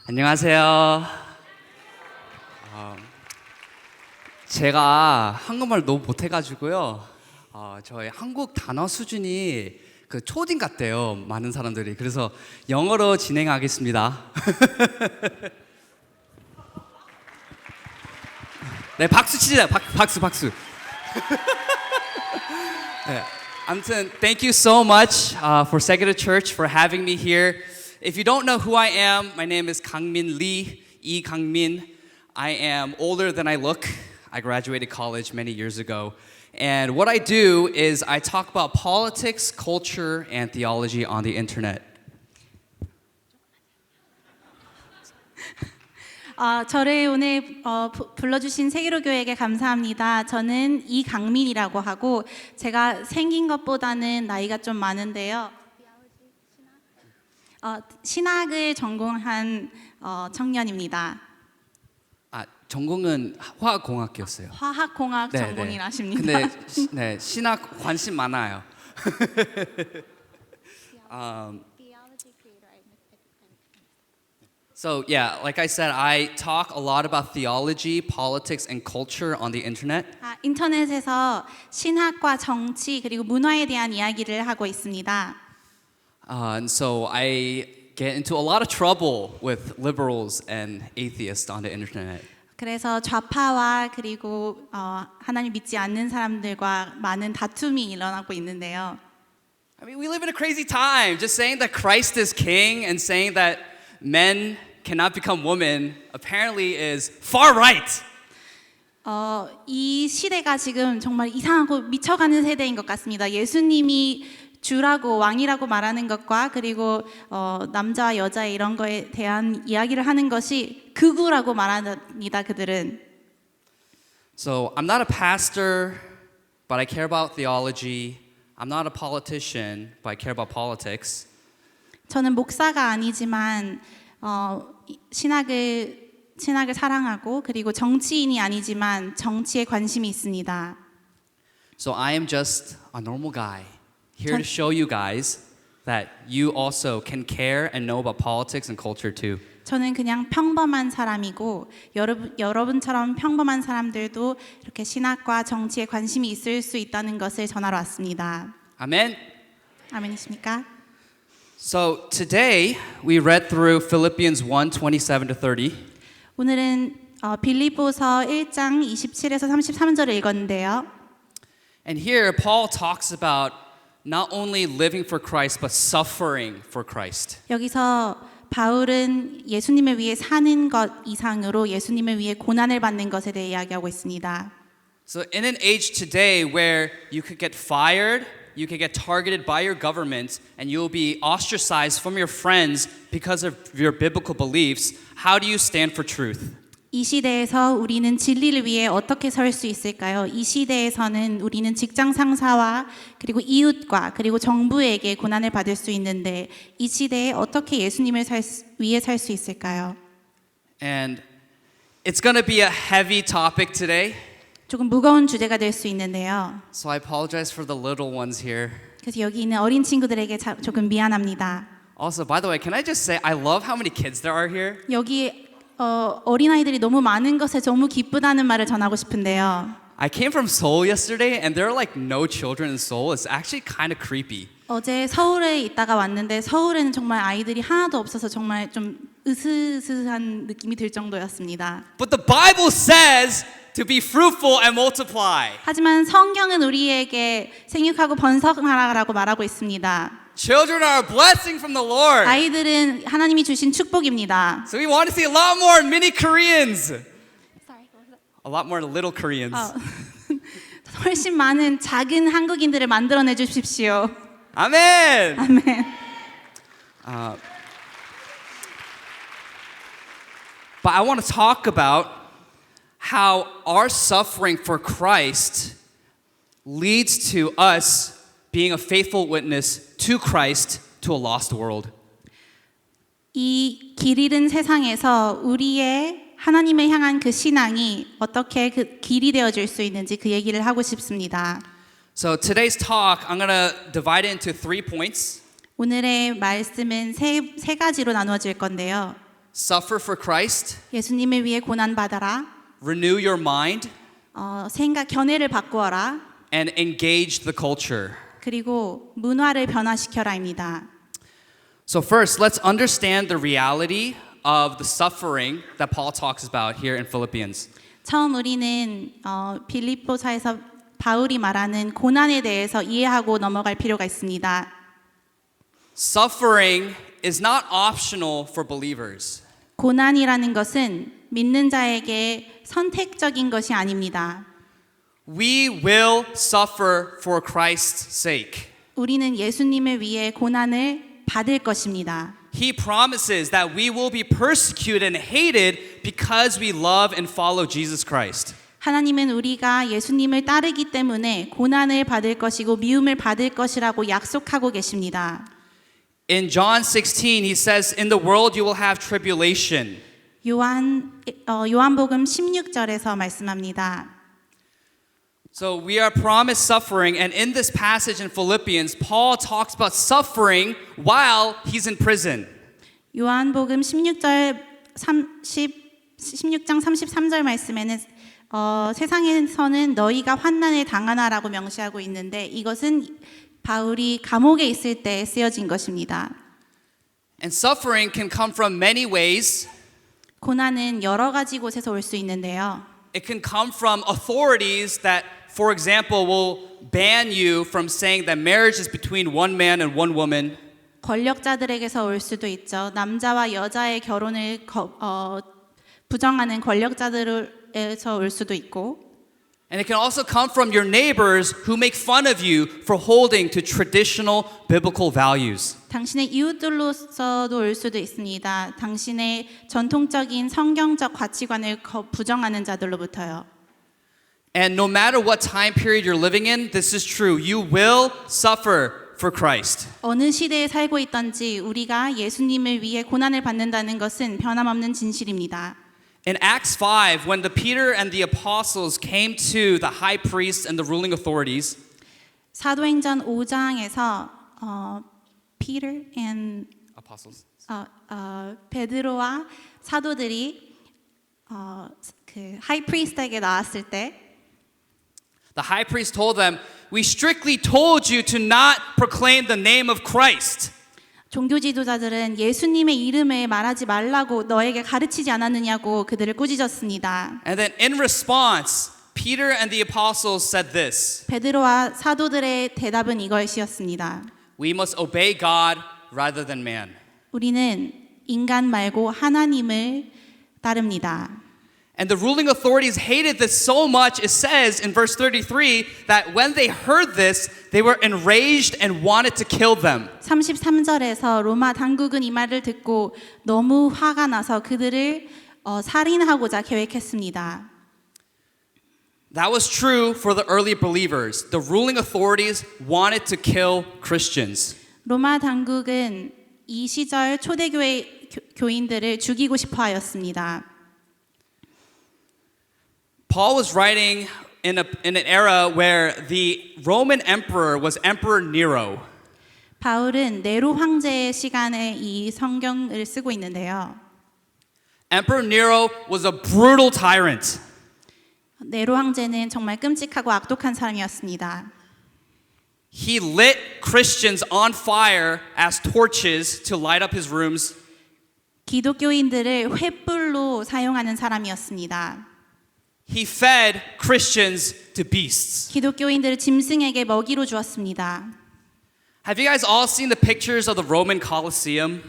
안녕하세요. 제가 한국말 너무 못해가지고요. 저희 한국 단어 수준이 그 초딩 같대요. 많은 사람들이. 그래서 영어로 진행하겠습니다. 네, 박수 치자. 박수. 네, 아무튼 thank you so much for Secular Church for having me here. If you don't know who I am, my name is Kangmin Lee, Lee Kangmin. I am older than I look. I graduated college many years ago. And what I do is I talk about politics, culture, and theology on the internet. 저를 오늘 불러주신 세계로 교회에게 감사합니다. 저는 이강민이라고 하고 제가 생긴 것보다는 나이가 좀 많은데요. 신학을 전공한 청년입니다. 전공은 화학공학이었어요. 화학공학 네, 전공이라십니다. 근데 네, 신학 관심 많아요. So yeah, like I said, I talk a lot about theology, politics, and culture on the internet. 인터넷에서 신학과 정치 그리고 문화에 대한 이야기를 하고 있습니다. And so I get into a lot of trouble with liberals and atheists on the internet. 그래서 좌파와 그리고 하나님 믿지 않는 사람들과 많은 다툼이 일어나고 있는데요. I mean, we live in a crazy time. Just saying that Christ is king and saying that men cannot become women apparently is far right. 이 시대가 지금 정말 이상하고 미쳐가는 세대인 것 같습니다. 예수님이 주라고 왕이라고 말하는 것과 그리고 남자와 여자 이런 거에 대한 이야기를 하는 것이 극우라고 말합니다. 그들은. So I'm not a pastor, but I care about theology. I'm not a politician, but I care about politics. 저는 목사가 아니지만 신학을 사랑하고 그리고 정치인이 아니지만 정치에 관심이 있습니다. So I am just a normal guy here to show you guys that you also can care and know about politics and culture too. 저는 그냥 평범한 사람이고 여러분처럼 평범한 사람들도 이렇게 신학과 정치에 관심이 있을 수 있다는 것을 전하러 왔습니다. Amen. 아멘이십니까? So today we read through Philippians 1:27-30. 오늘은 빌립보서 1장 27에서 33절을 읽었는데요. And here Paul talks about not only living for Christ but suffering for Christ. 여기서 바울은 예수님을 위해 사는 것 이상으로 예수님을 위해 고난을 받는 것에 대해 이야기하고 있습니다. So in an age today where you could get fired, you could get targeted by your government, and you'll be ostracized from your friends because of your biblical beliefs, how do you stand for truth? 이 시대에서 우리는 진리를 위해 어떻게 설 수 있을까요? 이 시대에서는 우리는 직장 상사와 그리고 이웃과 그리고 정부에게 고난을 받을 수 있는데 이 시대에 어떻게 예수님을 위해 살 수 있을까요? And it's going to be a heavy topic today. 조금 무거운 주제가 될 수 있는데요. So I apologize for the little ones here. 그래서 여기 있는 어린 친구들에게 조금 미안합니다. Also, by the way, can I just say I love how many kids there are here? 여기 어린아이들이 너무 많은 것에 너무 기쁘다는 말을 전하고 싶은데요. I came from Seoul yesterday and there are like no children in Seoul. It's actually kind of creepy. 어제 서울에 있다가 왔는데 서울에는 정말 아이들이 하나도 없어서 정말 좀 으스스한 느낌이 들 정도였습니다. But the Bible says to be fruitful and multiply. 하지만 성경은 우리에게 생육하고 번성하라고 말하고 있습니다. Children are a blessing from the Lord. 아이들은 하나님이 주신 축복입니다. So we want to see a lot more mini Koreans. A lot more little Koreans. 훨씬 많은 작은 한국인들을 만들어내 주십시오. Amen. 아멘. But I want to talk about how our suffering for Christ leads to us being a faithful witness to Christ to a lost world. 이 길 잃은 세상에서 우리의 하나님을 향한 그 신앙이 어떻게 그 길이 되어줄 수 있는지 그 얘기를 하고 싶습니다. So today's talk, I'm going to divide it into 3 points. 오늘의 말씀은 세 가지로 나누어질 건데요. suffer for Christ, 예수님을 위해 고난 받아라. renew your mind, 생각 견해를 바꾸어라. and engage the culture. 그리고 문화를 변화시켜라입니다. So first, let's understand the reality of the suffering that Paul talks about here in Philippians. 처음 우리는 빌립보서에서 바울이 말하는 고난에 대해서 이해하고 넘어갈 필요가 있습니다. Suffering is not optional for believers. 고난이라는 것은 믿는 자에게 선택적인 것이 아닙니다. We will suffer for Christ's sake. 우리는 예수님을 위해 고난을 받을 것입니다. He promises that we will be persecuted and hated because we love and follow Jesus Christ. 하나님은 우리가 예수님을 따르기 때문에 고난을 받을 것이고 미움을 받을 것이라고 약속하고 계십니다. In John 16, he says, "In the world you will have tribulation." 요한복음 16절에서 말씀합니다. So we are promised suffering, and in this passage in Philippians, Paul talks about suffering while he's in prison. 요한복음 16장 33절 말씀에는 세상에서는 너희가 환난을 당하나라고 명시하고 있는데 이것은 바울이 감옥에 있을 때 쓰여진 것입니다. And suffering can come from many ways. 고난은 여러 가지 곳에서 올 수 있는데요. It can come from authorities that, for example, will ban you from saying that marriage is between one man and one woman. 권력자들에게서 올 수도 있죠. 남자와 여자의 결혼을 부정하는 권력자들에서 올 수도 있고. And it can also come from your neighbors who make fun of you for holding to traditional biblical values. 당신의 이웃들로서도 올 수도 있습니다. 당신의 전통적인 성경적 가치관을 부정하는 자들로부터요. And no matter what time period you're living in, this is true. You will suffer for Christ. 어느 시대에 살고 있든지 우리가 예수님을 위해 고난을 받는다는 것은 변함없는 진실입니다. In Acts 5, when the Peter and the apostles came to the high priest and the ruling authorities, 사도행전 5장에서 Peter and apostles. 베드로와 사도들이 그 하이 프리스트에게 나왔을 때 The high priest told them, "We strictly told you to not proclaim the name of Christ." 종교 지도자들은 예수님의 이름을 말하지 말라고 너에게 가르치지 않았느냐고 그들을 꾸짖었습니다. And then in response, Peter and the apostles said this, 베드로와 사도들의 대답은 이것이었습니다. "We must obey God rather than man." 우리는 인간 말고 하나님을 따릅니다. And the ruling authorities hated this so much, it says in verse 33 that when they heard this, they were enraged and wanted to kill them. 33절에서 로마 당국은 이 말을 듣고 너무 화가 나서 그들을 살인하고자 계획했습니다. That was true for the early believers. The ruling authorities wanted to kill Christians. 로마 당국은 이 시절 초대교회 교인들을 죽이고 싶어 하였습니다. Paul was writing in an era where the Roman emperor was Emperor Nero. 바울은 네로 황제의 시간에 이 성경을 쓰고 있는데요. Emperor Nero was a brutal tyrant. 네로 황제는 정말 끔찍하고 악독한 사람이었습니다. He lit Christians on fire as torches to light up his rooms. 기독교인들을 횃불로 사용하는 사람이었습니다. He fed Christians to beasts. 기독교인들을 짐승에게 먹이로 주었습니다. Have you guys all seen the pictures of the Roman Colosseum?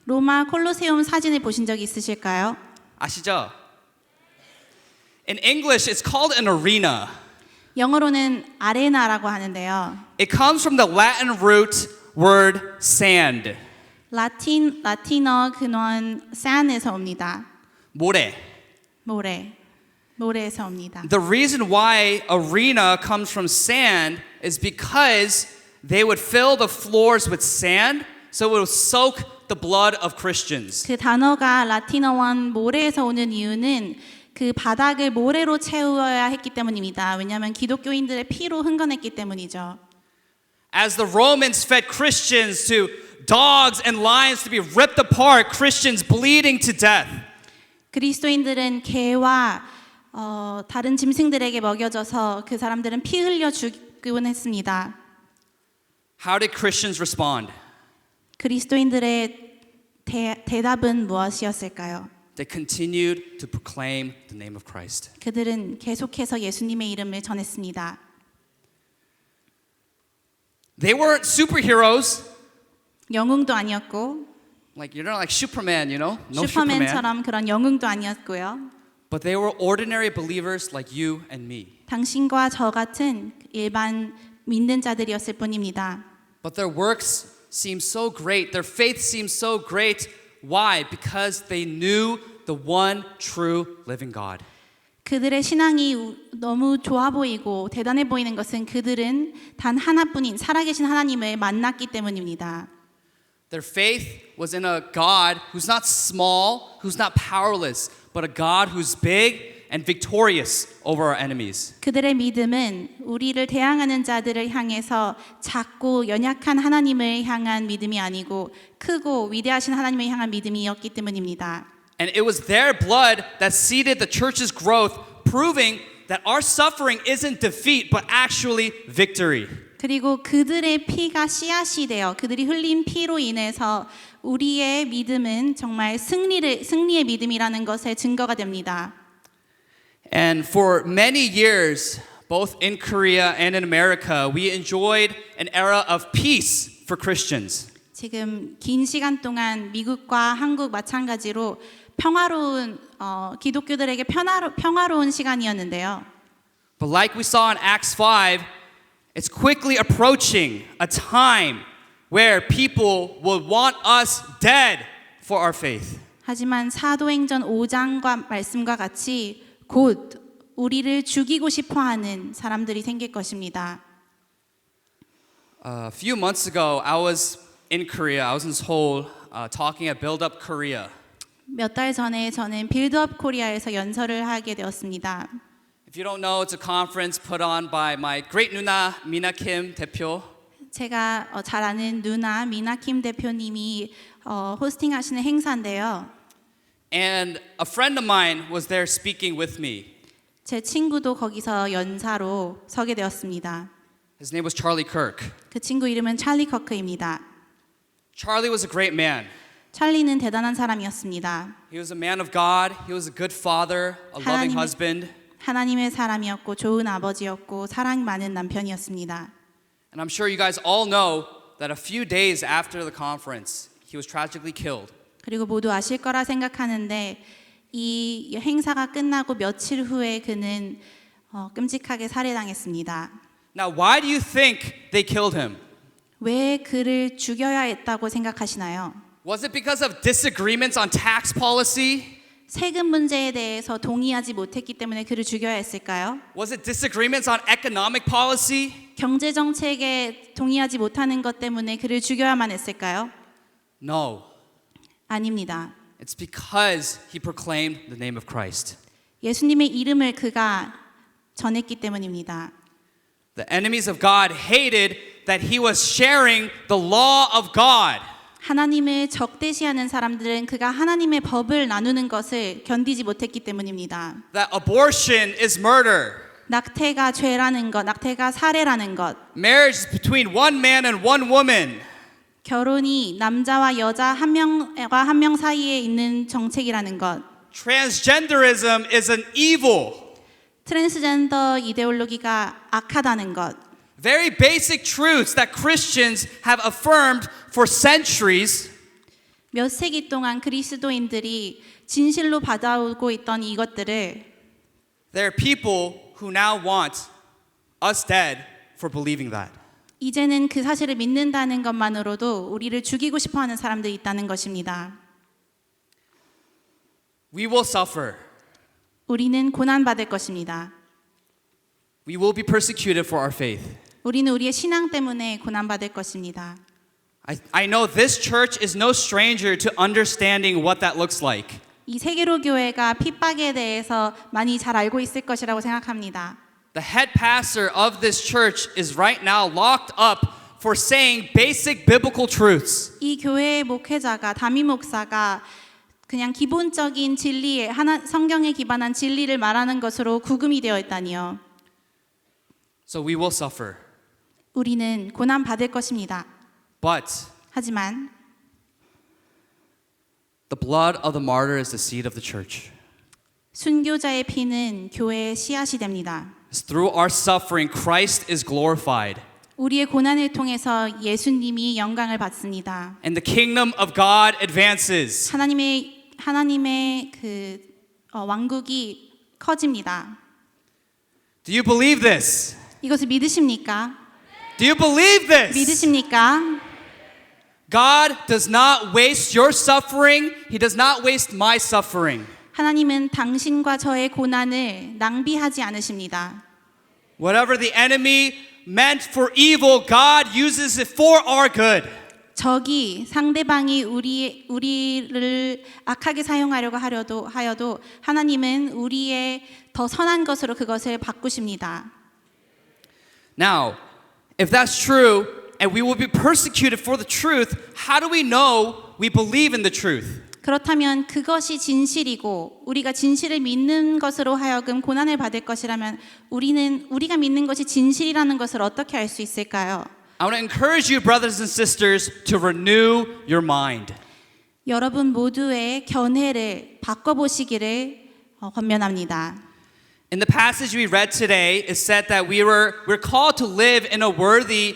로마 콜로세움 사진을 보신 적 있으실까요? 아시죠? In English, it's called an arena. 영어로는 아레나라고 하는데요. It comes from the Latin root word sand. 라틴어 근원 산에서 옵니다. 모래. 모래에서 옵니다. The reason why arena comes from sand is because they would fill the floors with sand so it would soak the blood of Christians. 그 단어가 라틴어원 모래에서 오는 이유는 그 바닥을 모래로 채워야 했기 때문입니다. 왜냐하면 기독교인들의 피로 흥건했기 때문이죠. As the Romans fed Christians to dogs and lions to be ripped apart, Christians bleeding to death. 그리스도인들은 개와 다른 짐승들에게 먹여져서 그 사람들은 피 흘려 죽곤 했습니다. How did Christians respond? 그리스도인들의 대답은 무엇이었을까요? They continued to proclaim the name of Christ. 그들은 계속해서 예수님의 이름을 전했습니다. They weren't superheroes. 영웅도 아니었고 Like you're not like Superman, you know? No Superman. 슈퍼맨처럼 그런 영웅도 아니었고요. But they were ordinary believers like you and me. 당신과 저 같은 일반 믿는 자들이었을 뿐입니다. But their works seemed so great. Their faith seemed so great. Why? Because they knew the one true living God. 그들의 신앙이 너무 좋아 보이고 대단해 보이는 것은 그들은 단 하나뿐인 살아계신 하나님을 만났기 때문입니다. Their faith was in a God who's not small, who's not powerless, but a God who's big and victorious over our enemies. 그들의 믿음은 우리를 대항하는 자들을 향해서 작고 연약한 하나님을 향한 믿음이 아니고 크고 위대하신 하나님을 향한 믿음이었기 때문입니다. And it was their blood that seeded the church's growth, proving that our suffering isn't defeat, but actually victory. 그리고 그들의 피가 씨앗이 되어 그들이 흘린 피로 인해서 우리의 믿음은 정말 승리의 믿음이라는 것의 증거가 됩니다. And for many years, both in Korea and in America, we enjoyed an era of peace for Christians. 지금 긴 시간 동안 미국과 한국 마찬가지로 평화로운 기독교들에게 평화로운 시간이었는데요. But like we saw in Acts 5, it's quickly approaching a time where people will want us dead for our faith. 하지만 사도행전 5장과 말씀과 같이 곧 우리를 죽이고 싶어하는 사람들이 생길 것입니다. A few months ago, I was in Korea. I was in Seoul talking at Build Up Korea. 몇 달 전에 저는 빌드업 코리아에서 연설을 하게 되었습니다. If you don't know, it's a conference put on by my great 누나 Mina Kim 대표. 제가 잘 아는 누나 미나킴 대표님이 호스팅하시는 행사인데요. And a friend of mine was there speaking with me. 제 친구도 거기서 연사로 서게 되었습니다. His name was Charlie Kirk. 그 친구 이름은 찰리 커크입니다. Charlie was a great man. 찰리는 대단한 사람이었습니다. He was a man of God. He was a good father, a loving husband. 하나님의 사람이었고 좋은 아버지였고 사랑 많은 남편이었습니다. And I'm sure you guys all know that a few days after the conference, he was tragically killed. 그리고 모두 아실 거라 생각하는데 이 행사가 끝나고 며칠 후에 그는 끔찍하게 살해당했습니다. Now, why do you think they killed him? 왜 그를 죽여야 했다고 생각하시나요? Was it because of disagreements on tax policy? 세금 문제에 대해서 동의하지 못했기 때문에 그를 죽여야 했을까요? Was it disagreements on economic policy? 경제 정책에 동의하지 못하는 것 때문에 그를 죽여야만 했을까요? No. 아닙니다. It's because he proclaimed the name of Christ. 예수님의 이름을 그가 전했기 때문입니다. The enemies of God hated that he was sharing the law of God. 하나님을 적대시하는 사람들은 그가 하나님의 법을 나누는 것을 견디지 못했기 때문입니다. That abortion is murder. 낙태가 죄라는 것, 낙태가 살해라는 것, Marriage is between one man and one woman. 결혼이 남자와 여자 한 명과 한 명 사이에 있는 정책이라는 것, Transgenderism is an evil. 트랜스젠더 이데올로기가 악하다는 것, Very basic truths that Christians have affirmed for centuries. 몇 세기 동안 그리스도인들이 진실로 받아오고 있던 이것들을 There are people who now want us dead for believing that. 이제는 그 사실을 믿는다는 것만으로도 우리를 죽이고 싶어하는 사람들이 있다는 것입니다. We will suffer. 우리는 고난받을 것입니다. We will be persecuted for our faith. 우리는 우리의 신앙 때문에 고난받을 것입니다. I know this church is no stranger to understanding what that looks like. 이 세계로 교회가 핍박에 대해서 많이 잘 알고 있을 것이라고 생각합니다. The head pastor of this church is right now locked up for saying basic biblical truths. 이 교회의 목회자가 담임 목사가 그냥 기본적인 진리에 성경에 기반한 진리를 말하는 것으로 구금이 되어 있다니요. So we will suffer. 우리는 고난 받을 것입니다. But 하지만 the blood of the martyr is the seed of the church. 순교자의 피는 교회의 씨앗이 됩니다. Through our suffering, Christ is glorified. 우리의 고난을 통해서 예수님이 영광을 받습니다. And the kingdom of God advances. 하나님의 그 왕국이 커집니다. Do you believe this? 이것을 믿으십니까? Do you believe this? 믿으십니까? God does not waste your suffering. He does not waste my suffering. 하나님은 당신과 저의 고난을 낭비하지 않으십니다. Whatever the enemy meant for evil, God uses it for our good. 적이 상대방이 우리를 악하게 사용하려고 하여도 하나님은 우리의 더 선한 것으로 그것을 바꾸십니다. Now, if that's true, and we will be persecuted for the truth, how do we know we believe in the truth? 그렇다면 그것이 진실이고 우리가 진실을 믿는 것으로 하여금 고난을 받을 것이라면 우리가 믿는 것이 진실이라는 것을 어떻게 알 수 있을까요? I want to encourage you, brothers and sisters, to renew your mind. 여러분 모두의 견해를 바꿔보시기를 권면합니다. In the passage we read today, it said that we're called to live in a worthy,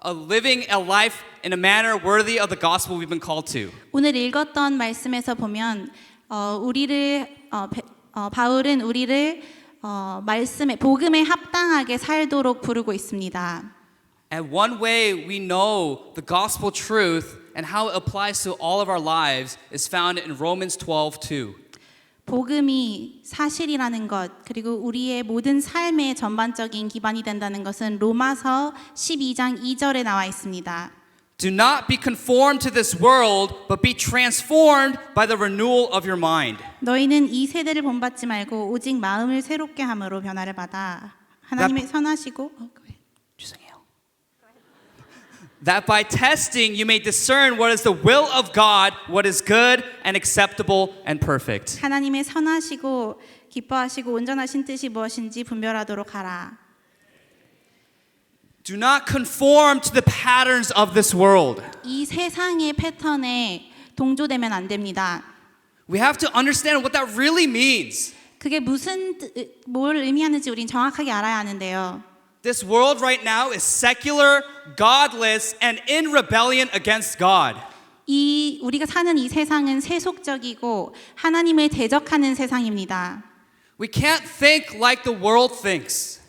living a life in a manner worthy of the gospel we've been called to. 오늘 읽었던 말씀에서 보면 바울은 우리를 복음에 합당하게 살도록 부르고 있습니다. And one way we know the gospel truth and how it applies to all of our lives is found in Romans 12:2. 복음이 사실이라는 것 그리고 우리의 모든 삶의 전반적인 기반이 된다는 것은 로마서 12장 2절에 나와 있습니다. Do not be conformed to this world, but be transformed by the renewal of your mind. 너희는 이 세대를 본받지 말고 오직 마음을 새롭게 함으로 변화를 받아 하나님의 선하시고 죄송해요. That by testing you may discern what is the will of God, what is good and acceptable and perfect. 하나님의 선하시고 기뻐하시고 온전하신 뜻이 무엇인지 분별하도록 하라. Do not conform to the patterns of this world. 이 세상의 패턴에 동조되면 안 됩니다. We have to understand what that really means. 그게 뭘 의미하는지 우린 정확하게 알아야 하는데요. This world right now is secular, godless, and in rebellion against God. 우리가 사는 이 세상은 세속적이고 하나님을 대적하는 세상입니다. We can't think like the world thinks.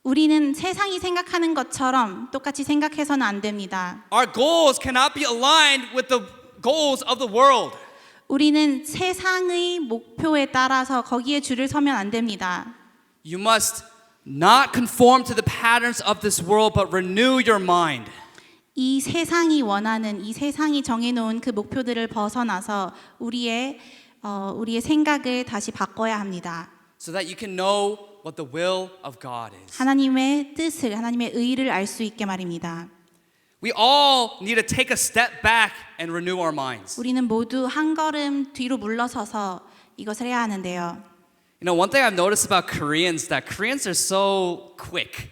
우리는 세상이 생각하는 것처럼 똑같이 생각해서는 안 됩니다. Our goals cannot be aligned with the goals of the world. 우리는 세상의 목표에 따라서 거기에 줄을 서면 안 됩니다. You must not conform to the patterns of this world, but renew your mind. 이 세상이 원하는 이 세상이 정해놓은 그 목표들을 벗어나서 우리의 생각을 다시 바꿔야 합니다. So that you can know what the will of God is. 하나님의 뜻을 하나님의 의를 알 수 있게 말입니다. We all need to take a step back and renew our minds. 우리는 모두 한 걸음 뒤로 물러서서 이것을 해야 하는데요. You know, one thing I've noticed about Koreans that Koreans are so quick.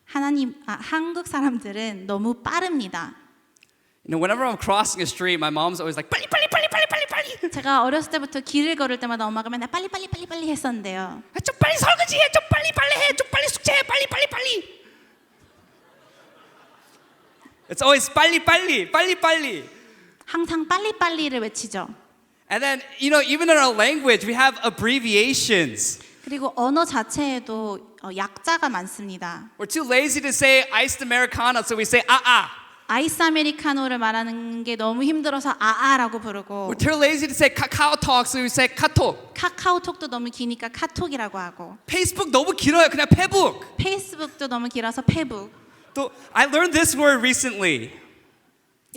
한국 사람들은 너무 빠릅니다. You know, whenever I'm crossing a street, my mom's always like, 빨리, 빨리, 빨리, 빨리, 빨리, 빨리. 제가 어렸을 때부터 길을 걸을 때마다 엄마가 맨날 빨리 빨리 빨리 빨리 했었는데요. 좀 빨리 설거지해, 좀 빨리, 빨리 해, 좀 빨리 숙제해, 빨리, 빨리, 빨리. It's always 빨리, 빨리, 빨리, 빨리. 항상 빨리 빨리를 외치죠. And then, you know, even in our language, we have abbreviations. 그리고 언어 자체에도 약자가 많습니다. We're too lazy to say iced americano, so we say 아이스 아메리카노를 말하는 게 너무 힘들어서 아아라고 부르고 We're too lazy to say kakao talk, so we say 카톡. 카카오톡도 너무 기니까 카톡이라고 하고 페이스북 너무 길어요, 그냥 페북. 페이스북도 너무 길어서 페북. 또 I learned this word recently.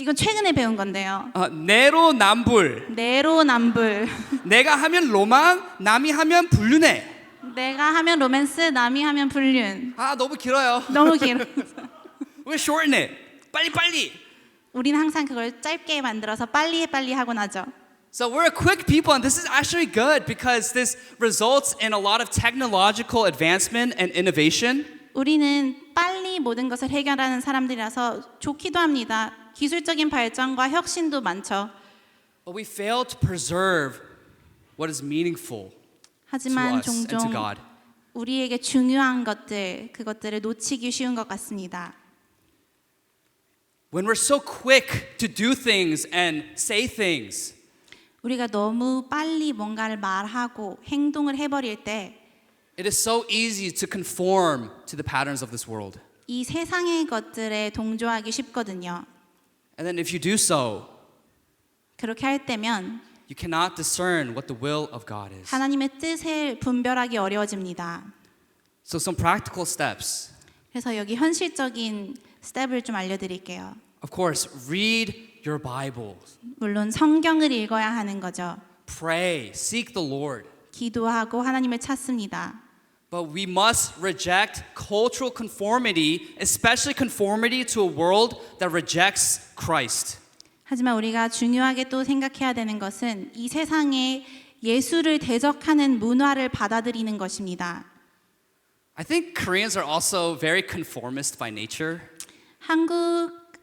이건 최근에 배운 건데요. 내로남불. 내로남불. 내가 하면 로망, 남이 하면 불륜해. 내가 하면 로맨스, 남이 하면 불륜. 너무 길어요. 너무 길어. We shorten it. 빨리. 우리는 항상 그걸 짧게 만들어서 빨리 하고 나죠. So we're a quick people, and this is actually good because this results in a lot of technological advancement and innovation. 우리는 빨리 모든 것을 해결하는 사람들이라서 좋기도 합니다. 기술적인 발전과 혁신도 많죠. But we fail to preserve what is meaningful to 하지만 us and to 종종 God. 우리에게 중요한 그것들을 놓치기 쉬운 것 같습니다. When we're so quick to do things and say things, 우리가 너무 빨리 뭔가를 말하고 행동을 해버릴 때 it is so easy to conform to the patterns of this world. 이 세상의 것들에 동조하기 쉽거든요. And then if you do so, 그렇게 할 때면 you cannot discern what the will of God is. 하나님의 뜻을 분별하기 어려워집니다. So some practical steps. 그래서 여기 현실적인 스텝을 좀 알려드릴게요. Of course, read your Bible. 물론 성경을 읽어야 하는 거죠. Pray, seek the Lord. 기도하고 하나님을 찾습니다. But we must reject cultural conformity, especially conformity to a world that rejects Christ. 하지만 우리가 중요하게 또 생각해야 되는 것은 이 세상에 예수를 대적하는 문화를 받아들이는 것입니다. I think Koreans are also very conformist by nature.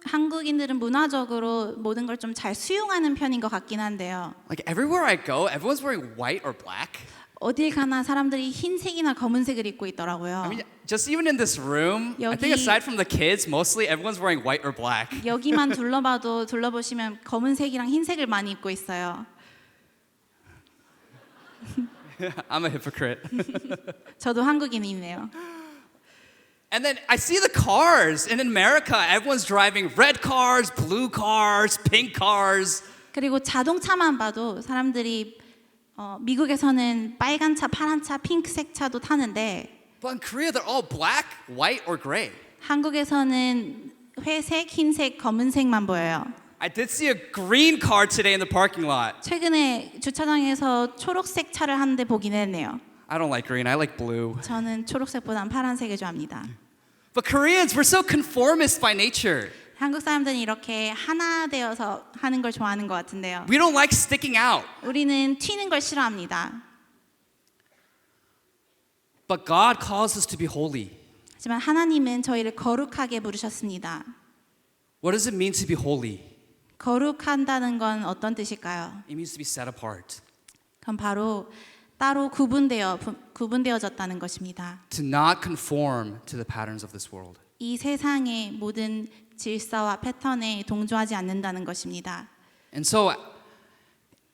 한국인들은 문화적으로 모든 걸 좀 잘 수용하는 편인 것 같긴 한데요. Like everywhere I go, everyone's wearing white or black. 어딜 가나 사람들이 흰색이나 검은색을 입고 있더라고요. I mean, just even in this room, I think 여기- aside from the kids, mostly everyone's wearing white or black. 여기만 둘러보시면 검은색이랑 흰색을 많이 입고 있어요. I'm a hypocrite. 저도 한국인이네요. And then I see the cars. And in America, everyone's driving red cars, blue cars, pink cars. 그리고 자동차만 봐도 사람들이 미국에서는 빨간 차, 파란 차, 핑크색 차도 타는데 But in Korea, they're all black, white, or gray. 한국에서는 회색, 흰색, 검은색만 보여요. I did see a green car today in the parking lot. 최근에 주차장에서 초록색 차를 하는데 보긴 했네요. I don't like green, I like blue. 저는 초록색보단 파란색을 좋아합니다. But Koreans, we're so conformist by nature. 한국 사람들은 이렇게 하나 되어서 하는 걸 좋아하는 것 같은데요. We don't like sticking out. 우리는 튀는 걸 싫어합니다. But God calls us to be holy. 하지만 하나님은 저희를 거룩하게 부르셨습니다. What does it mean to be holy? 거룩한다는 건 어떤 뜻일까요? It means to be set apart, 그럼 바로 따로 구분되어졌다는 것입니다. to not conform to the patterns of this world. 이 세상의 모든 질서와 패턴에 동조하지 않는다는 것입니다. And so,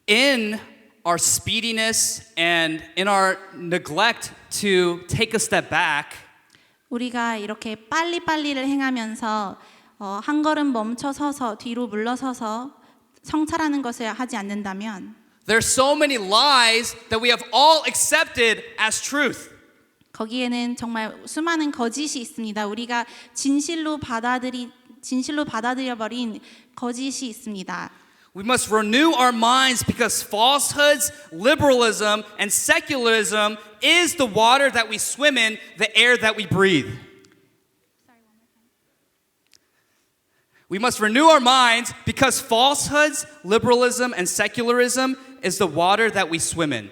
in our speediness and in our neglect to take a step back, 우리가 이렇게 빨리빨리를 행하면서 한 걸음 멈춰서서 뒤로 물러서서 성찰하는 것을 하지 않는다면 there's so many lies that we have all accepted as truth. 거기에는 정말 수많은 거짓이 있습니다. 우리가 진실로 받아들여버린 거짓이 있습니다. We must renew our minds because falsehoods, liberalism, and secularism is the water that we swim in, the air that we breathe. We must renew our minds because falsehoods, liberalism, and secularism is the water that we swim in.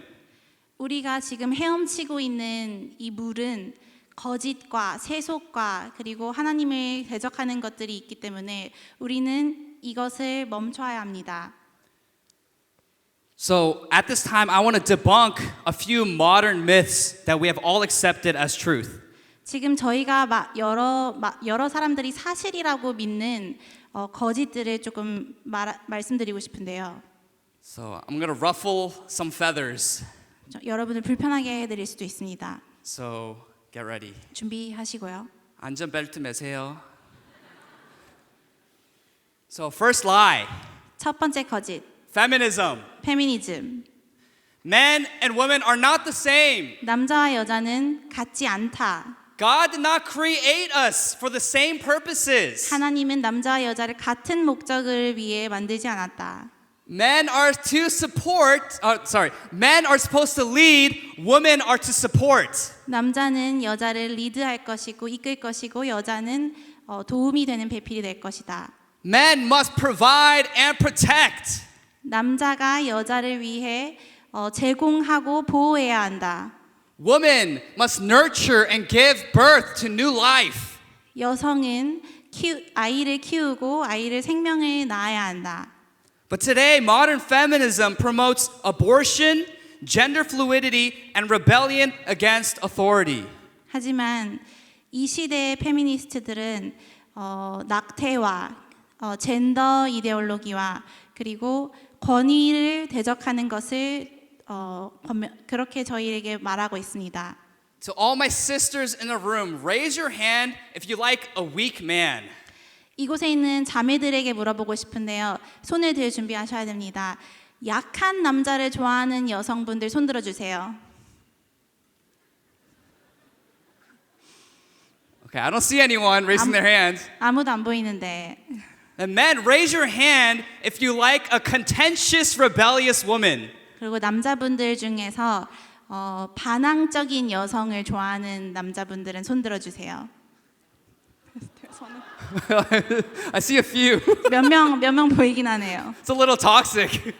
우리가 지금 헤엄치고 있는 이 물은 거짓과 세속과 그리고 하나님을 대적하는 것들이 있기 때문에 우리는 이것을 멈춰야 합니다. So at this time, I want to debunk a few modern myths that we have all accepted as truth. 지금 저희가 여러 사람들이 사실이라고 믿는 거짓들을 조금 말씀드리고 싶은데요. So I'm going to ruffle some feathers. 여러분을 불편하게 해드릴 수도 있습니다. So get ready. 준비하시고요. 안전벨트 매세요. So first lie, 첫 번째 거짓, feminism. 페미니즘. Men and women are not the same. 남자와 여자는 같지 않다. God did not create us for the same purposes. 하나님은 남자와 여자를 같은 목적을 위해 만들지 않았다. Men are supposed to lead, women are to support. 남자는 여자를 리드할 것이고 이끌 것이고 여자는 도움이 되는 배필이 될 것이다. Men must provide and protect. 남자가 여자를 위해 제공하고 보호해야 한다. Women must nurture and give birth to new life. 여성은 아이를 키우고 아이를 생명을 낳아야 한다. But today, modern feminism promotes abortion, gender fluidity, and rebellion against authority. 하지만 이 시대의 페미니스트들은 낙태와 젠더 이데올로기와 그리고 권위를 대적하는 것을 그렇게 저희에게 말하고 있습니다. To all my sisters in the room, raise your hand if you like a weak man. 이곳에 있는 자매들에게 물어보고 싶은데요. 손을 들 준비하셔야 됩니다. 약한 남자를 좋아하는 여성분들 손 들어주세요. Okay, I don't see anyone raising their hands. 아무도 안 보이는데. And men, raise your hand if you like a contentious, rebellious woman. 그리고 남자분들 중에서 반항적인 여성을 좋아하는 남자분들은 손 들어주세요. I see a few. 몇 명 보이긴 하네요. It's a little toxic.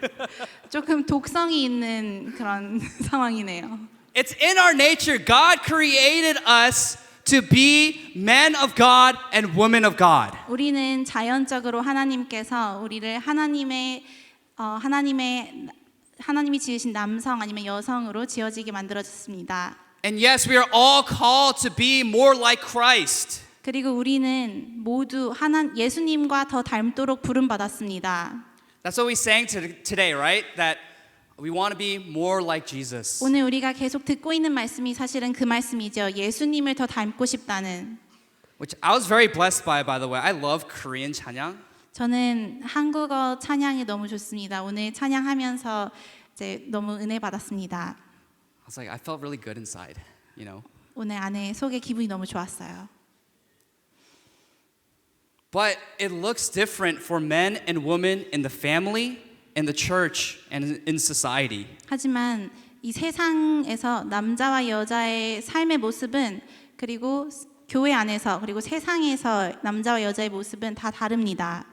조금 독성이 있는 그런 상황이네요. It's in our nature. God created us to be men of God and women of God. 우리는 자연적으로 하나님께서 우리를 하나님이 지으신 남성 아니면 여성으로 지어지게 만들어졌습니다. And yes, we are all called to be more like Christ. 그리고 우리는 모두 예수님과 더 닮도록 부름받았습니다. That's what we sang today, right? That we want to be more like Jesus. 오늘 우리가 계속 듣고 있는 말씀이 사실은 그 말씀이죠. 예수님을 더 닮고 싶다는. Which I was very blessed by the way. I love Korean 찬양. 저는 한국어 찬양이 너무 좋습니다. 오늘 찬양하면서 이제 너무 은혜 받았습니다. I was like, I felt really good inside, you know. 오늘 안에 속에 기분이 너무 좋았어요. But it looks different for men and women in the family, in the church, and in society. 하지만 이 세상에서 남자와 여자의 삶의 모습은 그리고 교회 안에서 그리고 세상에서 남자와 여자의 모습은 다 다릅니다.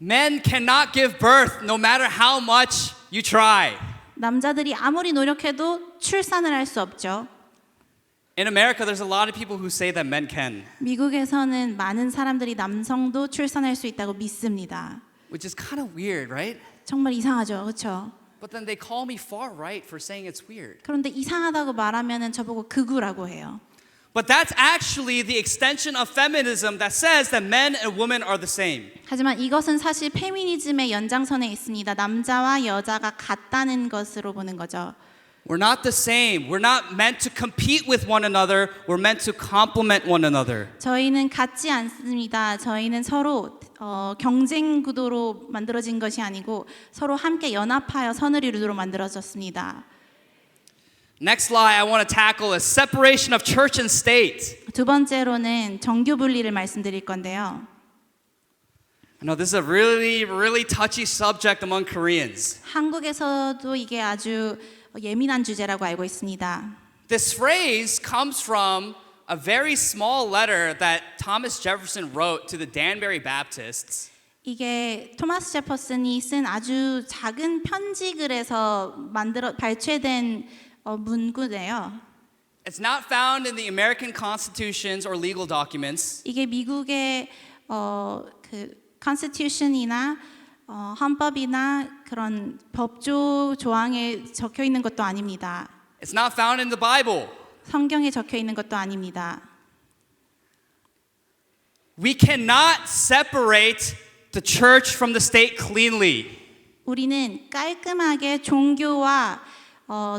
Men cannot give birth no matter how much you try. 남자들이 아무리 노력해도 출산을 할 수 없죠. In America, there's a lot of people who say that men can, 미국에서는 많은 사람들이 남성도 출산할 수 있다고 믿습니다. which is kind of weird, right? 정말 이상하죠, 그렇죠? But then they call me far right for saying it's weird. 그런데 이상하다고 말하면은 저보고 극우라고 해요. But that's actually the extension of feminism that says that men and women are the same. 하지만 이것은 사실 페미니즘의 연장선에 있습니다. 남자와 여자가 같다는 것으로 보는 거죠. We're not the same. We're not meant to compete with one another. We're meant to complement one another. 저희는 같지 않습니다. 저희는 서로 경쟁 구도로 만들어진 것이 아니고 서로 함께 연합하여 선을 이루도록 만들어졌습니다. Next lie I want to tackle is separation of church and state. 두 번째로는 정교 분리를 말씀드릴 건데요. I know this is a really touchy subject among Koreans. 한국에서도 이게 아주 예민한 주제라고 알고 있습니다. This phrase comes from a very small letter that Thomas Jefferson wrote to the Danbury Baptists. 이게 토마스 제퍼슨이 쓴 아주 작은 편지글에서 발췌된 문구네요. It's not found in the American constitutions or legal documents. 이게 미국의 그 constitution이나 헌법이나 그런 법조 조항에 적혀 있는 것도 아닙니다. It's not found in the Bible. 성경에 적혀 있는 것도 아닙니다. We cannot separate the church from the state cleanly. 우리는 깔끔하게 종교와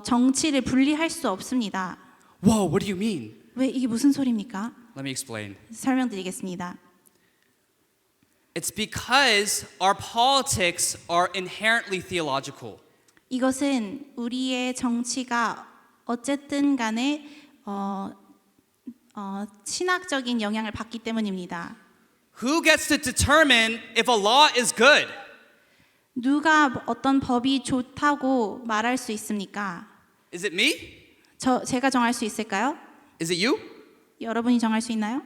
정치를 분리할 수 없습니다. Whoa, what do you mean? 왜 이게 무슨 소리입니까? Let me explain. 설명드리겠습니다. It's because our politics are inherently theological. 이것은 우리의 정치가 어쨌든 간에 신학적인 영향을 받기 때문입니다. Who gets to determine if a law is good? 누가 어떤 법이 좋다고 말할 수 있습니까? Is it me? 제가 정할 수 있을까요? Is it you? 여러분이 정할 수 있나요?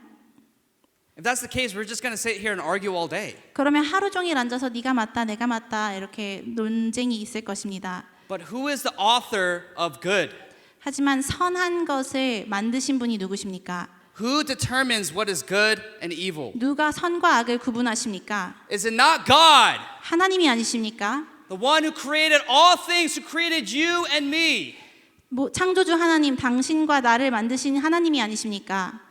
If that's the case, we're just going to sit here and argue all day. 그러면 하루 종일 앉아서 네가 맞다, 내가 맞다 이렇게 논쟁이 있을 것입니다. But who is the author of good? 하지만 선한 것을 만드신 분이 누구십니까? Who determines what is good and evil? 누가 선과 악을 구분하십니까? Is it not God, 하나님이 아니십니까? the one who created all things, who created you and me? 창조주 하나님, 당신과 나를 만드신 하나님이 아니십니까?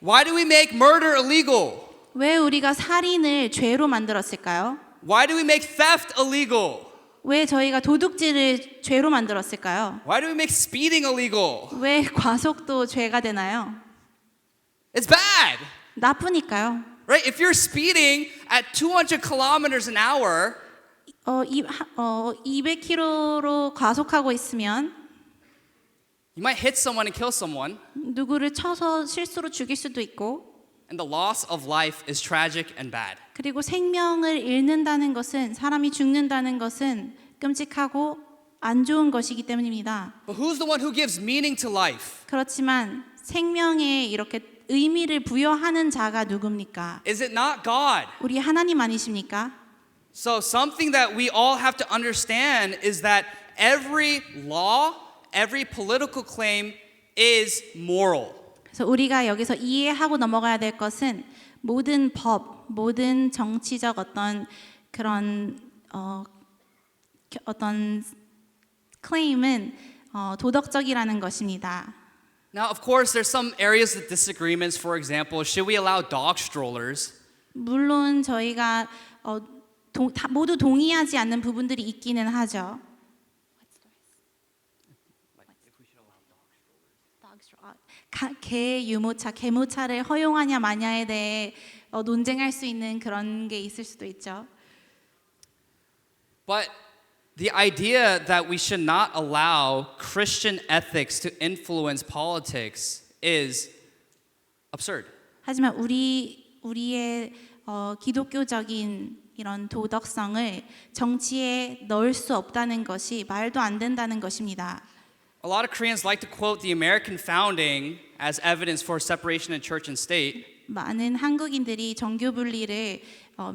Why do we make murder illegal? 왜 우리가 살인을 죄로 만들었을까요? Why do we make theft illegal? 왜 저희가 도둑질을 죄로 만들었을까요? Why do we make speeding illegal? 왜 과속도 죄가 되나요? It's bad, 나쁘니까요. right? If you're speeding at 200 kilometers an hour, 200km로 과속하고 있으면 you might hit someone and kill someone, 누구를 쳐서 실수로 죽일 수도 있고, and the loss of life is tragic and bad. 그리고 생명을 잃는다는 것은, 사람이 죽는다는 것은 끔찍하고 안 좋은 것이기 때문입니다. But who's the one who gives meaning to life? 그렇지만 생명에 이렇게 의미를 부여하는 자가 누굽니까? Is it not God? 우리 하나님 아니십니까? So something that we all have to understand is that every law, every political claim is moral. 그래서 우리가 여기서 이해하고 넘어가야 될 것은 모든 법, 모든 정치적 그런 어떤 클레임은 도덕적이라는 것입니다. Now, of course, there's some areas of disagreements. For example, should we allow dog strollers? 물론 저희가 모두 동의하지 않는 부분들이 있기는 하죠. 개 유모차, 개모차를 허용하냐 마냐에 대해 논쟁할 수 있는 그런 게 있을 수도 있죠. But the idea that we should not allow Christian ethics to influence politics is absurd. 하지만 우리의 기독교적인 이런 도덕성을 정치에 넣을 수 없다는 것이 말도 안 된다는 것입니다. A lot of Koreans like to quote the American founding as evidence for separation of church and state. 많은 한국인들이 정교 분리를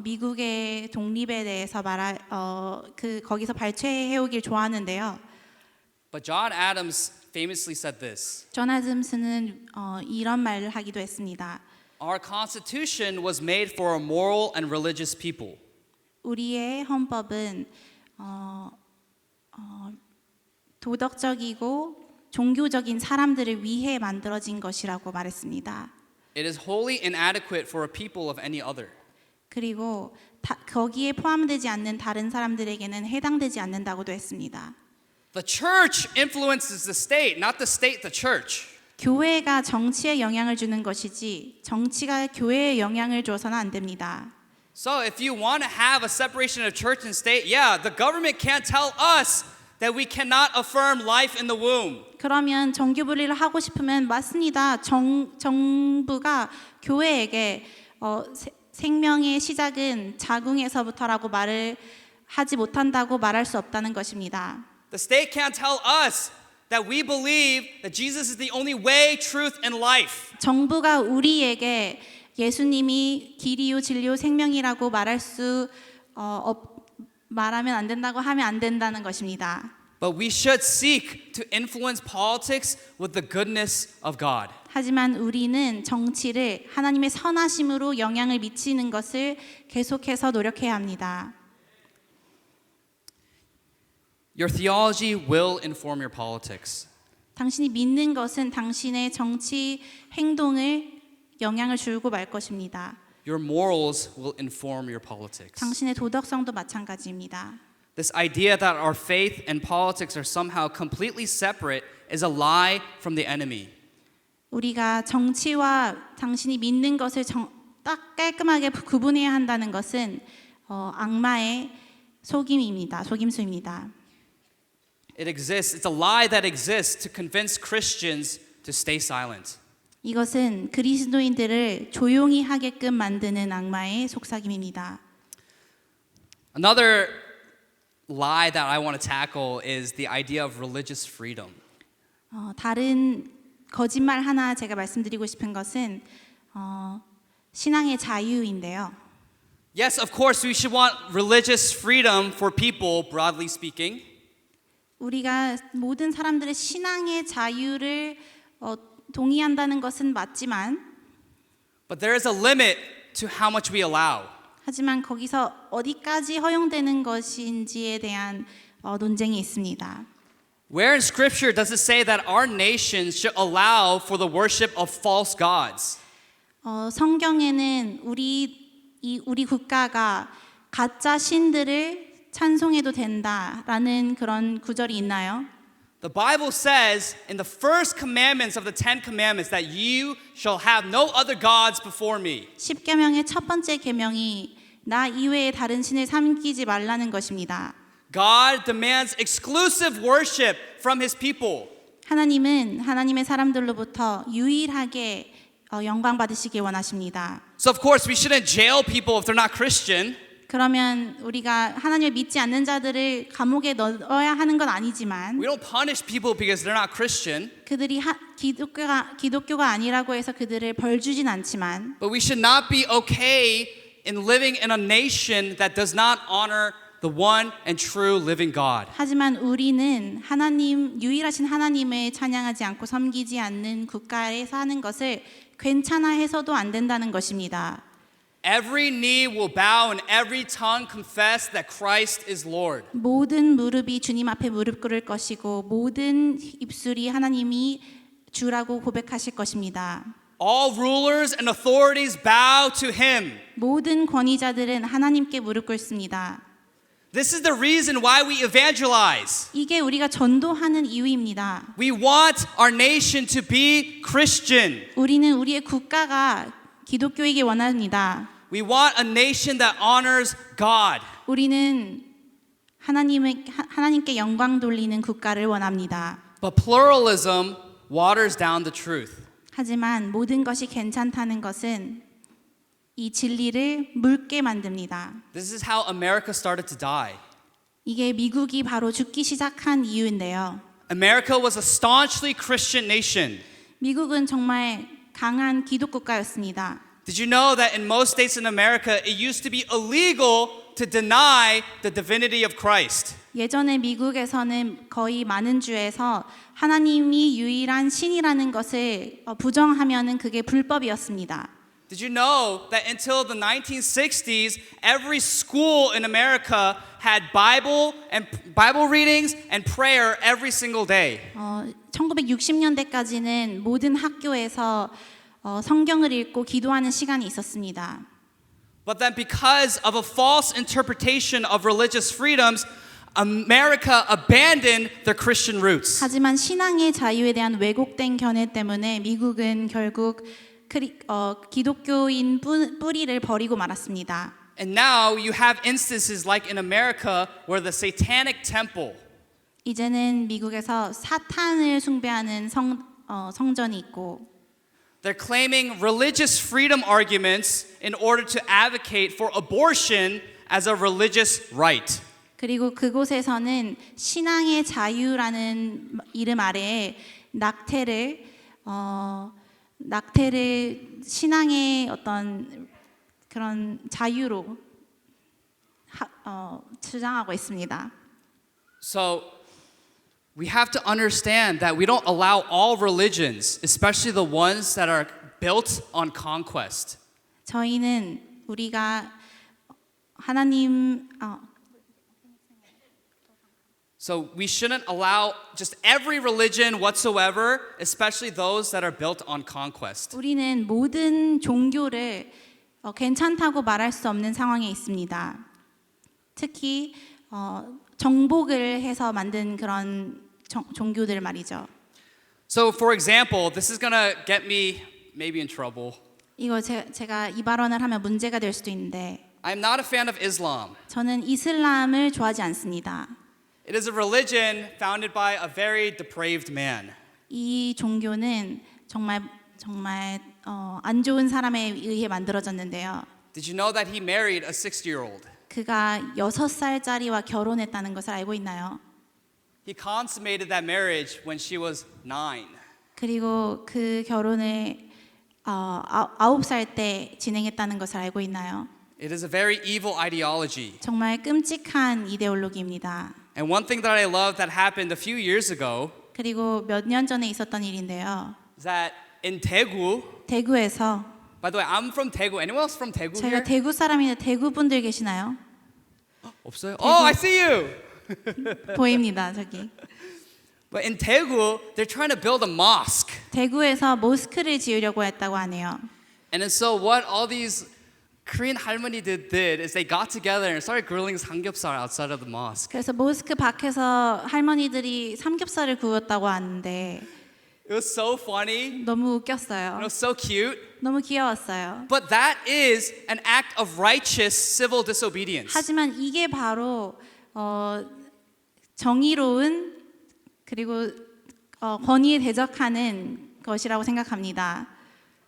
미국의 독립에 대해서 거기서 발췌해 오길 좋아하는데요. But John Adams famously said this. 존 아담스는 이런 말을 하기도 했습니다. Our constitution was made for a moral and religious people. 우리의 헌법은 도덕적이고 종교적인 사람들을 위해 만들어진 것이라고 말했습니다. It is wholly inadequate for a people of any other. 그리고 거기에 포함되지 않는 다른 사람들에게는 해당되지 않는다고도 했습니다. The church influences the state, not the state the church. 교회가 정치에 영향을 주는 것이지 정치가 교회에 영향을 줘서는 안 됩니다. So if you want to have a separation of church and state, yeah, the government can't tell us that we cannot affirm life in the womb. 그러면 정교 분리를 하고 싶으면 맞습니다. 정부가 교회에게 생명의 시작은 자궁에서부터라고 말을 하지 못한다고 말할 수 없다는 것입니다. The state can't tell us that we believe that Jesus is the only way, truth, and life. 정부가 우리에게 예수님이 길이요 진리요 생명이라고 말하면 안 된다고 하면 안 된다는 것입니다. But we should seek to influence politics with the goodness of God. 하지만 우리는 정치를 하나님의 선하심으로 영향을 미치는 것을 계속해서 노력해야 합니다. Your theology will inform your politics. 당신이 믿는 것은 당신의 정치 행동을 영향을 주고 말 것입니다. Your morals will inform your politics. 당신의 도덕성도 마찬가지입니다. This idea that our faith and politics are somehow completely separate is a lie from the enemy. 우리가 정치와 당신이 믿는 것을 딱 깔끔하게 구분해야 한다는 것은 악마의 속임수입니다. It exists. It's a lie that exists to convince Christians to stay silent. 이것은 그리스도인들을 조용히 하게끔 만드는 악마의 속삭임입니다. Another lie that I want to tackle is the idea of religious freedom. 다른 거짓말 하나 제가 말씀드리고 싶은 것은 신앙의 자유인데요. Yes, of course, we should want religious freedom for people, broadly speaking. 우리가 모든 사람들의 신앙의 자유를 동의한다는 것은 맞지만 But there is a limit to how much we allow. 하지만 거기서 어디까지 허용되는 것인지에 대한 논쟁이 있습니다. Where in Scripture does it say that our nations should allow for the worship of false gods? 성경에는 우리 국가가 가짜 신들을 찬송해도 된다라는 그런 구절이 있나요? The Bible says in the first commandments of the 10 commandments that you shall have no other gods before me. 10계명의 첫 번째 계명이 나 이외에 다른 신을 섬기지 말라는 것입니다. God demands exclusive worship from his people. 하나님은 하나님의 사람들로부터 유일하게 영광 받으시길 원하십니다. So of course we shouldn't jail people if they're not Christian. 그러면 우리가 하나님을 믿지 않는 자들을 감옥에 넣어야 하는 건 아니지만 We don't punish people because they're not Christian. 그들이 기독교가 아니라고 해서 그들을 벌 주진 않지만 But we should not be okay in living in a nation that does not honor the one and true living God. 하지만 우리는 유일하신 하나님을 찬양하지 않고 섬기지 않는 국가에 사는 것을 괜찮아 해서도 안 된다는 것입니다. Every knee will bow and every tongue confess that Christ is Lord. 모든 무릎이 주님 앞에 무릎 꿇을 것이고 모든 입술이 하나님이 주라고 고백하실 것입니다. All rulers and authorities bow to him. 모든 권위자들은 하나님께 무릎 꿇습니다. This is the reason why we evangelize. 이게 우리가 전도하는 이유입니다. We want our nation to be Christian. 우리는 우리의 국가가 기독교이길 원합니다. We want a nation that honors God. 우리는 하나님께 영광 돌리는 국가를 원합니다. But pluralism waters down the truth. 하지만 모든 것이 괜찮다는 것은 이 진리를 묽게 만듭니다. This is how America started to die. 이게 미국이 바로 죽기 시작한 이유인데요. America was a staunchly Christian nation. 미국은 정말 강한 기독 국가였습니다. Did you know that in most states in America it used to be illegal to deny the divinity of Christ? 예전에 미국에서는 거의 많은 주에서 하나님이 유일한 신이라는 것을 부정하면은 그게 불법이었습니다. Did you know that until the 1960s, every school in America had Bible readings and prayer every single day? 1960년대까지는 모든 학교에서 성경을 읽고 기도하는 시간이 있었습니다. But then because of a false interpretation of religious freedoms, America abandoned their Christian roots. 하지만 신앙의 자유에 대한 왜곡된 견해 때문에 미국은 결국 기독교인 뿌리를 버리고 말았습니다. And now you have instances like in America where the Satanic Temple 이제는 미국에서 사탄을 숭배하는 성전이 있고 they're claiming religious freedom arguments in order to advocate for abortion as a religious right. 그리고 그곳에서는 신앙의 자유라는 이름 아래에 낙태를 신앙의 어떤 그런 자유로 주장하고 있습니다. So we have to understand that we don't allow all religions, especially the ones that are built on conquest. 저희는 우리가 So we shouldn't allow just every religion whatsoever, especially those that are built on conquest. 우리는 모든 종교를 괜찮다고 말할 수 없는 상황에 있습니다. 특히 정복을 해서 만든 그런 종교들 말이죠. So for example, this is gonna get me maybe in trouble. 이거 제가 이 발언을 하면 문제가 될 수도 있는데 I'm not a fan of Islam. 저는 이슬람을 좋아하지 않습니다. It is a religion founded by a very depraved man. 이 종교는 정말 안 좋은 사람에 의해 만들어졌는데요. Did you know that he married a 60-year-old? 그가 6살짜리와 결혼했다는 것을 알고 있나요? He consummated that marriage when she was 9. 그리고 그 결혼을 9살 때 진행했다는 것을 알고 있나요? It is a very evil ideology. 정말 끔찍한 이데올로기입니다. And one thing that I love that happened a few years ago 그리고 몇 년 전에 있었던 일인데요. is that in Daegu, 대구에서 by the way, I'm from Daegu. Anyone else from Daegu 제가 here? 대구 사람인데 대구 분들 계시나요? 없어요? Oh, I see you. 보입니다, 저기. But in Daegu, they're trying to build a mosque. 대구에서 모스크를 지으려고 했다고 하네요. And then so what all these Korean 할머니들 did is they got together and started grilling samgyeopsal outside of the mosque. 그래서 모스크 밖에서 할머니들이 삼겹살을 구웠다고 하는데 It was so funny. 너무 It 웃겼어요. was so cute. 너무 귀여웠어요. But that is an act of righteous civil disobedience. 하지만 이게 바로 정의로운 그리고 권위에 대적하는 것이라고 생각합니다.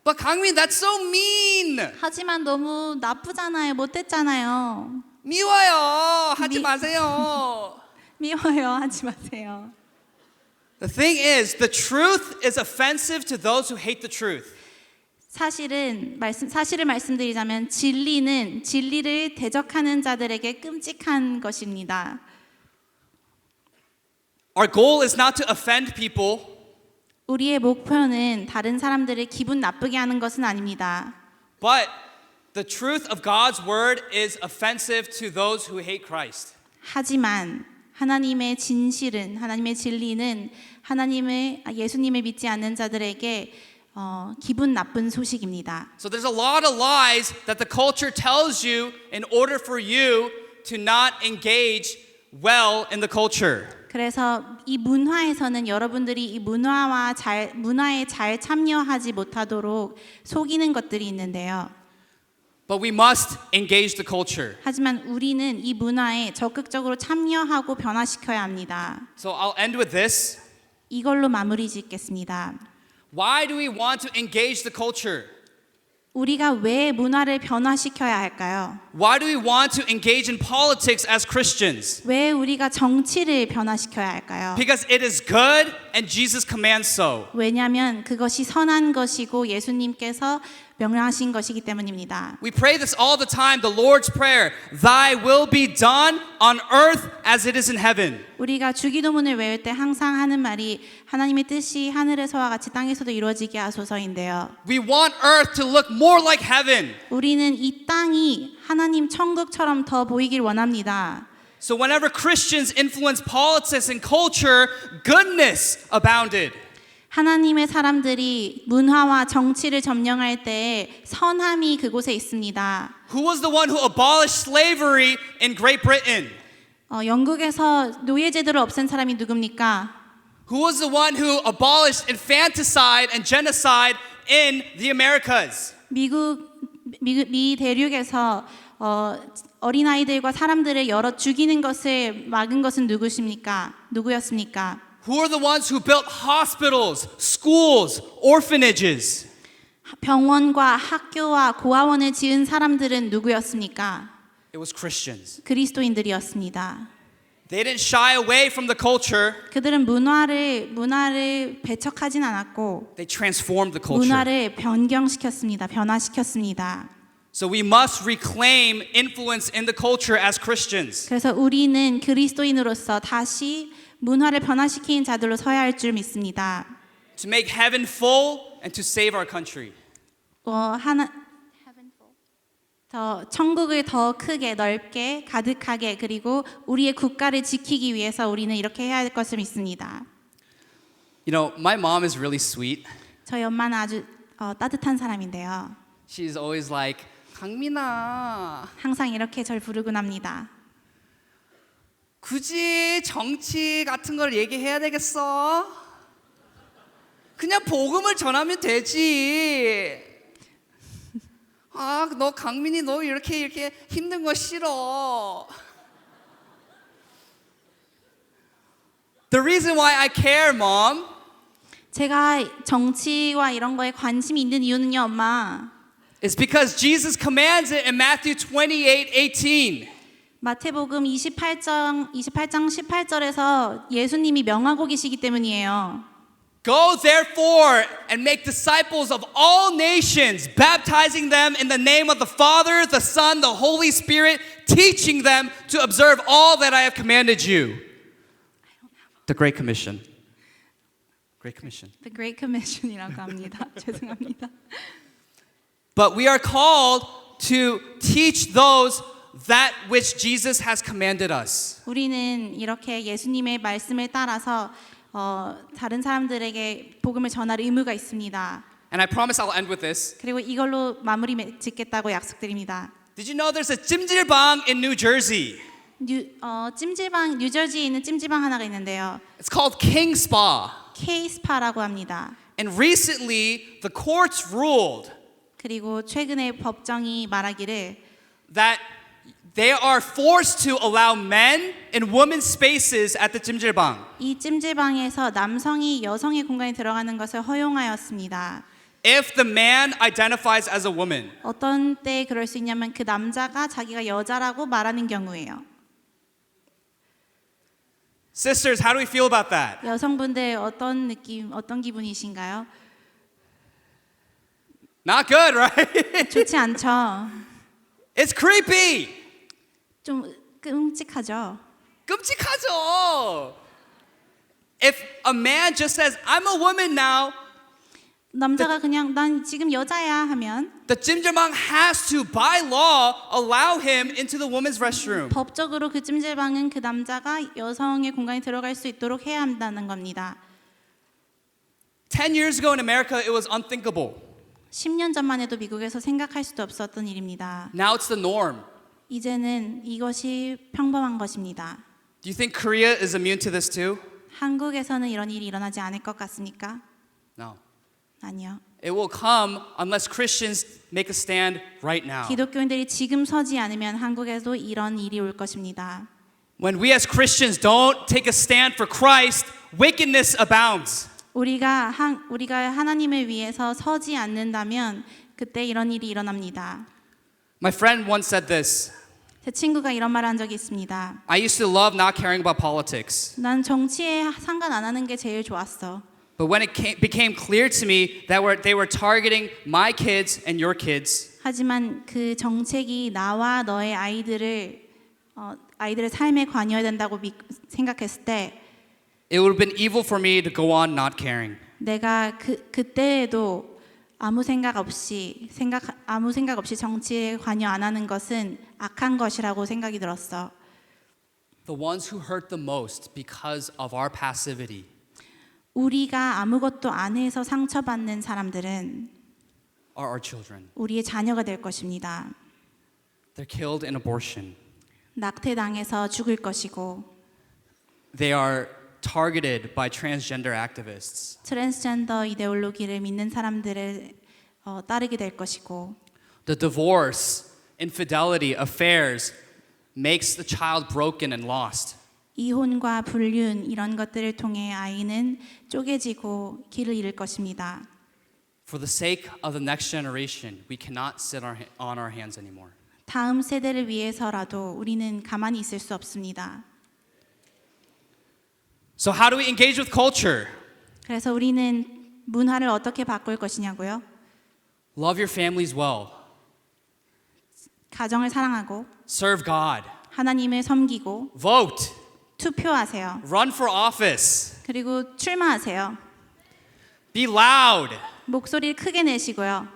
But Kangmin, that's so mean. 하지만 너무 나쁘잖아요. 못됐잖아요. 미워요. 하지 마세요. 미워요. 하지 마세요. The thing is, the truth is offensive to those who hate the truth. 사실을 말씀드리자면 진리를 대적하는 자들에게 끔찍한 것입니다. Our goal is not to offend people. 우리의 목표는 다른 사람들을 기분 나쁘게 하는 것은 아닙니다. But the truth of God's word is offensive to those who hate Christ. 하지만 하나님의 진리는 예수님을 믿지 않는 자들에게 기분 나쁜 소식입니다. So there's a lot of lies that the culture tells you in order for you to not engage well in the culture. 그래서 이 문화에서는 여러분들이 이 문화에 잘 참여하지 못하도록 속이는 것들이 있는데요. But we must engage the culture. 하지만 우리는 이 문화에 적극적으로 참여하고 변화시켜야 합니다. So I'll end with this. 이걸로 마무리 짓겠습니다. Why do we want to engage the culture? 우리가 왜 문화를 변화시켜야 할까요? Why do we want to engage in politics as Christians? 왜 우리가 정치를 변화시켜야 할까요? Because it is good and Jesus commands so. 왜냐하면 그것이 선한 것이고 예수님께서 명령하신 것이기 때문입니다. We pray this all the time, the Lord's Prayer. Thy will be done on earth as it is in heaven. 우리가 주기도문을 외울 때 항상 하는 말이 하나님의 뜻이 하늘에서와 같이 땅에서도 이루어지게 하소서인데요. We want earth to look more like heaven. 우리는 이 땅이 하나님 천국처럼 더 보이길 원합니다. So whenever Christians influence politics and culture, goodness abounded. 하나님의 사람들이 문화와 정치를 점령할 때 선함이 그곳에 있습니다. Who was the one who abolished slavery in Great Britain? 영국에서 노예제도를 없앤 사람이 누굽니까? Who was the one who abolished infanticide and genocide in the Americas? 미 대륙에서 어린아이들과 사람들을 죽이는 것을 막은 것은 누구였습니까? Who are the ones who built hospitals, schools, orphanages? 병원과 학교와 고아원을 지은 사람들은 누구였습니까? It was Christians. 그리스도인들이었습니다. They didn't shy away from the culture. 그들은 문화를 배척하진 않았고 They transformed the culture. 문화를 변화시켰습니다. So we must reclaim influence in the culture as Christians. 그래서 우리는 그리스도인으로서 다시 문화를 변화시키는 자들로 서야 할 줄 믿습니다. To make heaven full and to save our country. 천국을 더 크게 넓게 가득하게 그리고 우리의 국가를 지키기 위해서 우리는 이렇게 해야 할 것을 믿습니다. You know, my mom is really sweet. 저희 엄마는 아주 따뜻한 사람인데요. She's always like, 강민아, 항상 이렇게 절 부르곤 합니다. 굳이 정치 같은 걸 얘기해야 되겠어? 그냥 복음을 전하면 되지. 너 강민이 너 이렇게 힘든 거 싫어. The reason why I care, Mom, 제가 정치와 이런 거에 관심이 있는 이유는요, 엄마. is because Jesus commands it in Matthew 28:18. 마태복음 28장 18절에서 예수님이 명하고 계시기 때문이에요. Go therefore and make disciples of all nations, baptizing them in the name of the Father, the Son, the Holy Spirit, teaching them to observe all that I have commanded you. The Great Commission. Great Commission. The Great Commission이라고 합니다. 죄송합니다. But we are called to teach those that which Jesus has commanded us. 우리는 이렇게 예수님의 말씀을 따라서 다른 사람들에게 복음을 전할 의무가 있습니다. And I promise I'll end with this. 그리고 이걸로 마무리 짓겠다고 약속드립니다. Did you know there's a 찜질방 in New Jersey? 찜질방 뉴저지에 있는 찜질방 하나가 있는데요. It's called King Spa. K-스파라고 합니다. And recently the courts ruled 그리고 최근에 법정이 말하기를 that they are forced to allow men in women's spaces at the 찜질방. 이 찜질방에서 남성이 여성의 공간에 들어가는 것을 허용하였습니다. If the man identifies as a woman. 어떤 때 그럴 수 있냐면 그 남자가 자기가 여자라고 말하는 경우예요. Sisters, how do we feel about that? 여성분들 어떤 기분이신가요? Not good, right? 좋지 않죠. It's creepy. 좀 끔찍하죠. 끔찍하죠. If a man just says, I'm a woman now, 남자가 그냥 난 지금 여자야 하면 the 찜질방 has to, by law, allow him into the women's restroom. 법적으로 그 찜질방은 그 남자가 여성의 공간에 들어갈 수 있도록 해야 한다는 겁니다. 10 years ago in America, it was unthinkable. 10년 전만 해도 미국에서 생각할 수도 없었던 일입니다. Now it's the norm. 이제는 이것이 평범한 것입니다. Do you think Korea is immune to this too? 한국에서는 이런 일이 일어나지 않을 것 같습니까? No. 아니요. It will come unless Christians make a stand right now. 기독교인들이 지금 서지 않으면 한국에도 이런 일이 올 것입니다. When we as Christians don't take a stand for Christ, wickedness abounds. 우리가 하나님을 위해서 서지 않는다면 그때 이런 일이 일어납니다. My friend once said this. 제 친구가 이런 말을 한 적이 있습니다. I used to love not caring about politics. 난 정치에 상관 안 하는 게 제일 좋았어. But when it became clear to me that they were targeting my kids and your kids, 하지만 그 정책이 나와 너의 아이들의 삶에 관여해야 된다고 생각했을 때 it would have been evil for me to go on not caring. 내가 그때에도 아무 생각 없이 정치에 관여 안 하는 것은 악한 것이라고 생각이 들었어. The ones who hurt the most because of our passivity 우리가 아무것도 안 해서 상처받는 사람들은 are our children. 우리의 자녀가 될 것입니다. They're killed in abortion. 낙태당해서 죽을 것이고 They are targeted by transgender activists. 트랜스젠더 이데올로기를 믿는 사람들을 따르게 될 것이고 The divorce, infidelity, affairs makes the child broken and lost. 이혼과 불륜 이런 것들을 통해 아이는 쪼개지고 길을 잃을 것입니다. For the sake of the next generation, we cannot sit on our hands anymore. 다음 세대를 위해서라도 우리는 가만히 있을 수 없습니다. So how do we engage with culture? 그래서 우리는 문화를 어떻게 바꿀 것이냐고요? Love your families well. 가정을 사랑하고 Serve God. 하나님을 섬기고 Vote. 투표하세요. Run for office. 그리고 출마하세요. Be loud. 목소리를 크게 내시고요.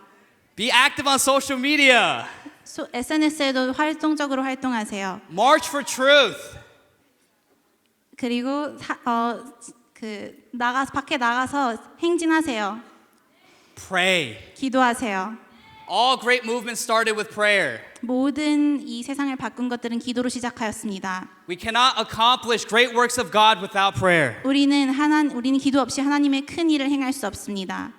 Be active on social media. SNS에도 활동적으로 활동하세요. March for truth. 그리고 밖에 나가서 행진하세요. Pray. 기도하세요. All great movements started with prayer. 모든 이 세상을 바꾼 것들은 기도로 시작하였습니다. We cannot accomplish great works of God without prayer. 우리는 기도 없이 하나님의 큰 일을 행할 수 없습니다.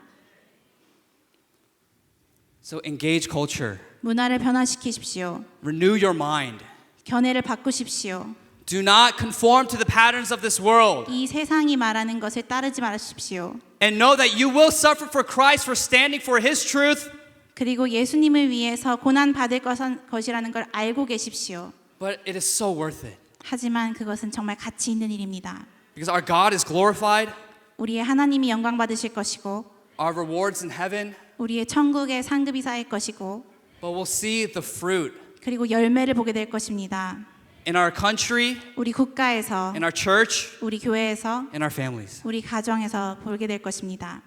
So engage culture. 문화를 변화시키십시오. Renew your mind. 견해를 바꾸십시오. Do not conform to the patterns of this world. 이 세상이 말하는 것을 따르지 마십시오. And know that you will suffer for Christ for standing for His truth. 그리고 예수님을 위해서 고난 받을 것이라는 걸 알고 계십시오. But it is so worth it. 하지만 그것은 정말 가치 있는 일입니다. Because our God is glorified. 우리의 하나님이 영광 받으실 것이고 our rewards in heaven, 우리의 천국의 상급이 쌓일 것이고 but we'll see the fruit 그리고 열매를 보게 될 것입니다. in our country, 우리 국가에서, in our church, 우리 교회에서, in our families. 우리 가정에서 보게 될 것입니다.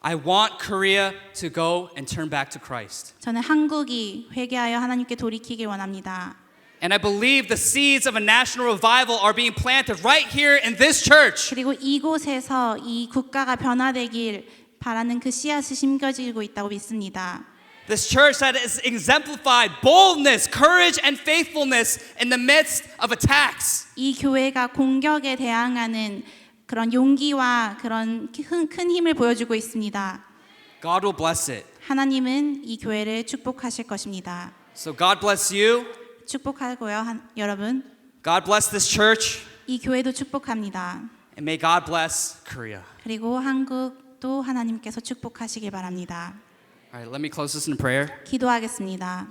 I want Korea to go and turn back to Christ. 저는 한국이 회개하여 하나님께 돌이키길 원합니다. And I believe the seeds of a national revival are being planted right here in this church. 그리고 이곳에서 이 국가가 변화되길 바라는 그 씨앗이 심겨지고 있다고 믿습니다. This church that has exemplified boldness, courage, and faithfulness in the midst of attacks. 이 교회가 공격에 대항하는 그런 용기와 그런 큰 힘을 보여주고 있습니다. God will bless it. 하나님은 이 교회를 축복하실 것입니다. So God bless you. 축복하고요, 여러분. God bless this church. 이 교회도 축복합니다. And may God bless Korea. 그리고 한국도 하나님께서 축복하시길 바랍니다. All right, let me close this in prayer. 기도하겠습니다.